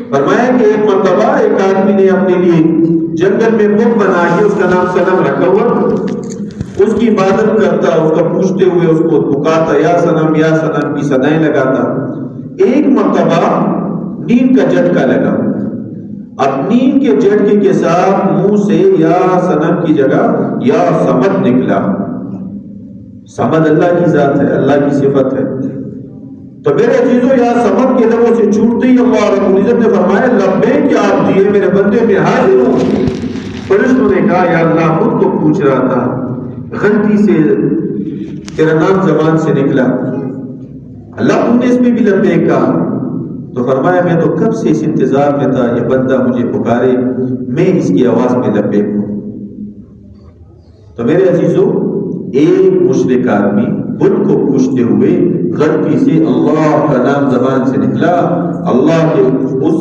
فرمایا کہ ایک مرتبہ ایک آدمی نے اپنے لیے جنگل میں بت بنا کے اس کا نام صنم رکھا ہوا، اس کی عبادت کرتا، اس کا پوچھتے ہوئے اس کو پکارتا یا سنم کی صدائیں لگاتا۔ ایک مرتبہ نیند کا جھٹکا لگا، اب نیند کے جھٹکے کے ساتھ منہ سے یا سنم کی جگہ یا صمد نکلا۔ صمد اللہ کی ذات ہے، اللہ کی صفت ہے۔ تو میرے عزیزو یا صمد کے لبوں سے چھوٹتے ہی اللہ رب العزت نے فرمایا لبیک کیا آپ دیے میرے بندے میں حاضر ہوں۔ فرشتوں نے کہا یا اللہ خود تو پوچھ رہا تھا، غلطی سے تیرا نام زبان سے نکلا، اللہ تم نے اس میں بھی لبیک کہا۔ تو فرمایا میں تو کب سے اس انتظار میں تھا یہ بندہ مجھے پکارے، میں اس کی آواز میں لبیک ہوں۔ تو میرے عزیزو ایک مشرک آدمی بت کو پوچھتے ہوئے غلطی سے اللہ کا نام زبان سے نکلا، اللہ کے اس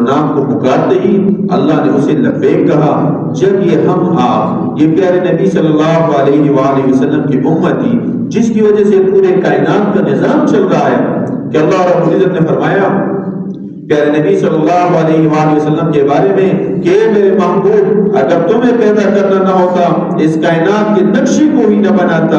نام کو پکارتے ہی اللہ نے اسے لبیک کہا۔ جب یہ ہم آپ یہ پیارے نبی صلی اللہ علیہ وآلہ وسلم کی امتی جس کی وجہ سے پورے کائنات کا نظام چل رہا ہے کہ اللہ رب العزت نے فرمایا پیارے نبی صلی اللہ علیہ وآلہ وسلم کے بارے میں کہ میرے محبوب اگر تمہیں پیدا کرنا نہ ہوتا اس کائنات کے نقشے کو ہی نہ بناتا،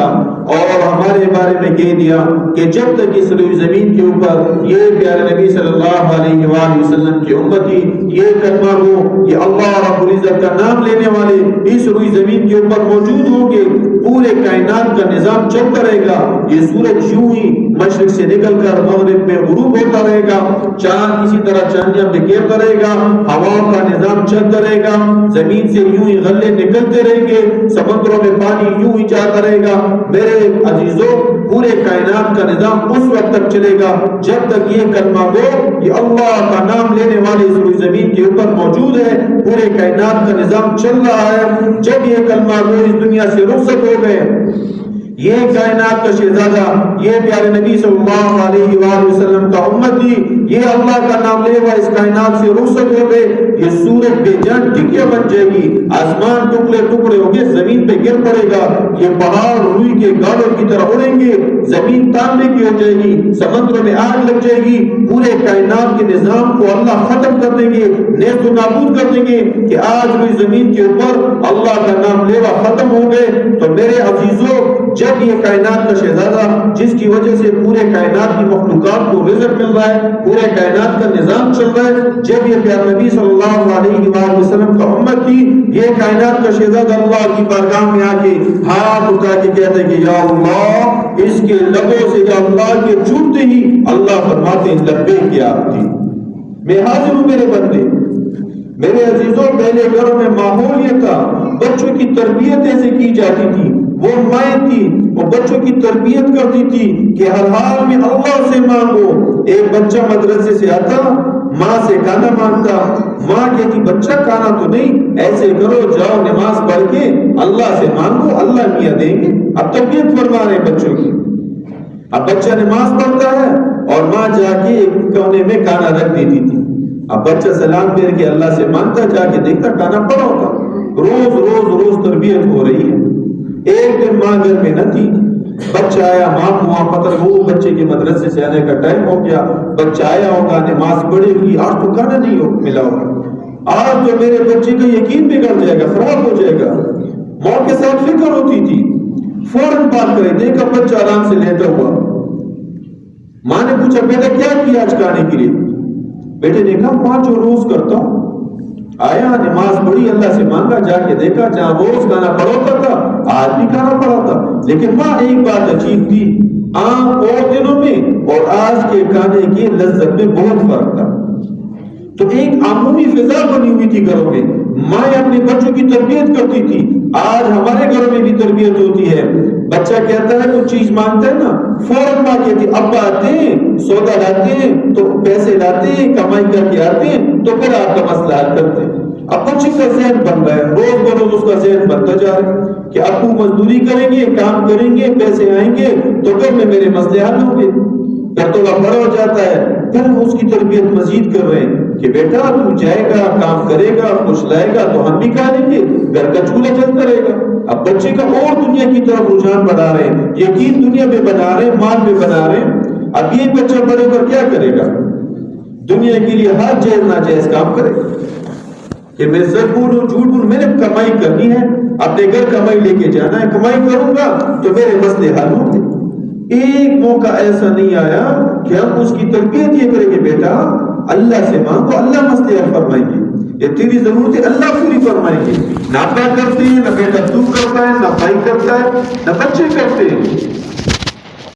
اور ہمارے بارے میں کہہ دیا کہ جب تک اس روئی زمین کے اوپر یہ پیارے نبی صلی اللہ علیہ وآلہ وسلم کی امتی یہ کلمہ ہو، یہ اللہ رب العزت کا نام لینے والے اس روئی زمین کے اوپر موجود ہوں گے، پورے کائنات کا نظام چلتا رہے گا۔ یہ سورج یوں ہی مشرق سے نکل کر مغرب میں غروب ہوتا رہے گا، چاند اسی طرح چاندیاں بکھیرتا رہے گا، ہوا کا نظام چلتا رہے گا، زمین سے یوں ہی غلے نکلتے رہیں گے، سمندروں میں پانی یوں ہی جاتا رہے گا۔ میرے عزیزوں پورے کائنات کا نظام اس وقت تک چلے گا جب تک یہ کلمہ گو یہ اللہ کا نام لینے والے اس زمین کے اوپر موجود ہے، پورے کائنات کا نظام چل رہا ہے۔ جب یہ کلمہ گو اس دنیا سے رخصت ہو گئے، یہ کائنات کا شہزادہ یہ پیارے نبی صلی اللہ علیہ وآلہ وسلم کا امتی یہ اللہ کا نام لے ہوا اس کائنات سے رخصت ہو گئے، یہ سورج بے جان ٹکیا بن جائے گی، آسمان ٹکڑے ٹکڑے ہو گئے، زمین پہ گر پڑے گا، یہ پہاڑ روئی کے گالوں کی طرح اڑیں گے، زمین تانبے کی ہو جائے گی، سمندر میں آگ لگ جائے گی، پورے کائنات کے نظام کو اللہ ختم کر دیں گے، نیست و نابود کر دیں گے کہ آج روئی زمین کے اوپر اللہ کا نام لیوا ختم ہو گئے۔ تو میرے عزیزوں جب یہ کائنات کا شہزادہ جس کی وجہ سے پورے کائنات کی مخلوقات کو رزق مل رہا ہے، پورے کائنات کا نظام چل رہا ہے، جب یہ پیارے نبی صلی اللہ علیہ وآلہ وسلم کا امت تھی، یہ کائنات کا شہزادہ اللہ کی بارگاہ میں آ کے ہاتھ اٹھا کے کہتے کہ یا اللہ، اس کے لبوں سے یا اللہ کے چھوٹتے ہی اللہ فرماتے ہیں لبیک کیا آپ تھی، میں حاضر ہوں میرے بندے۔ میرے عزیزوں پہلے گھروں میں ماحول یہ تھا، بچوں کی تربیت ایسے کی جاتی تھی، وہ مائیں تھی وہ بچوں کی تربیت کرتی تھی کہ ہر حال میں اللہ سے مانگو۔ ایک بچہ مدرسے سے آتا ماں سے کھانا مانگتا، ماں کہتی بچہ کھانا تو نہیں، ایسے کرو جاؤ نماز پڑھ کے اللہ سے مانگو، اللہ میاں دیں گے۔ اب تربیت فرما رہے بچوں کی، اب بچہ نماز پڑھتا ہے اور ماں جا کے ایک کونے میں کھانا رکھ دیتی تھی، اب بچہ سلام پھیر کے اللہ سے مانگتا، جا کے دیکھتا کھانا پڑا ہوتا۔ روز تربیت ہو رہی ہے۔ ایک دن ماں گھر میں نہ تھی، بچہ آیا، ماں کو وہاں پتہ وہ بچے کے مدرسے سے آنے کا ٹائم ہو گیا، بچہ آیا ہوگا نماز پڑھے گی، آج تو کھانا نہیں ملا ہوگا، آج تو میرے بچے کا یقین بگڑ جائے گا، خراب ہو جائے گا۔ ماں کے ساتھ فکر ہوتی تھی، فوراً بات کرے، دیکھا بچہ آرام سے لیٹا ہوا، ماں نے پوچھا بیٹا کیا کیا آج کھانے کے لیے؟ بیٹے نے کہا ماں جو روز کرتا ہوں، آیا نماز پڑھی، اللہ سے مانگا، جا کے دیکھا جہاں روز کھانا پڑوتا تھا آج بھی کھانا پڑا تھا، لیکن ماں ایک بات عجیب تھی، عام اور دنوں میں اور آج کے کھانے کی لذت میں بہت فرق تھا۔ تو ایک عمومی فضا بنی ہوئی تھی گھروں میں، ماں اپنے بچوں کی تربیت کرتی تھی۔ آج ہمارے گھروں میں بھی تربیت ہوتی ہے، بچہ کہتا ہے کچھ چیز مانگتا ہے نا، فوراً ماں کہتی ابا آتے ہیں سودا لاتے ہیں تو پیسے لاتے ہیں کمائی کر کے آتے ہیں تو پھر آپ کا مسئلہ حل کرتے ہیں۔ اب بچے کا ذہن بن رہا ہے، روز بروز اس کا ذہن بنتا جا رہا ہے کہ ابو مزدوری کریں گے، کام کریں گے، پیسے آئیں گے تو پھر میں میرے مسئلے حل ہوں گے۔ پھر تو وہ بڑا ہو جاتا ہے، پھر ہم اس کی تربیت مزید کر رہے ہیں کہ بیٹا تو جائے گا، کام کرے گا، کچھ لائے گا تو ہم بھی کھا لیں گے، گھر کا چولہا چلتا رہے گا۔ اب بچے کا اور دنیا کی طرف رجحان بڑھا رہے ہیں، یقین دنیا میں بنا رہے ہیں، مال میں بنا رہے ہیں۔ اب یہ بچہ بڑے پر کیا کرے گا؟ دنیا کے لیے ہر جائز ناجائز کام کرے کہ میں سچ بولوں جھوٹ بولوں، میں نے کمائی کرنی ہے، اپنے گھر کمائی لے کے جانا ہے، کمائی کروں گا تو میرے مسئلے حل ہوں گے۔ ایک موقع ایسا نہیں آیا کہ ہم اس کی تربیت یہ کریں کہ بیٹا اللہ سے مانگو، اللہ مسئلے حل فرمائیں گے، یہ تیری ضرورت ہے اللہ پوری فرمائیں گے۔ نہ ابا کرتے ہیں، نہ بیٹا تو کرتا ہے، نہ بھائی کرتا ہے، نہ بچے کرتے ہیں۔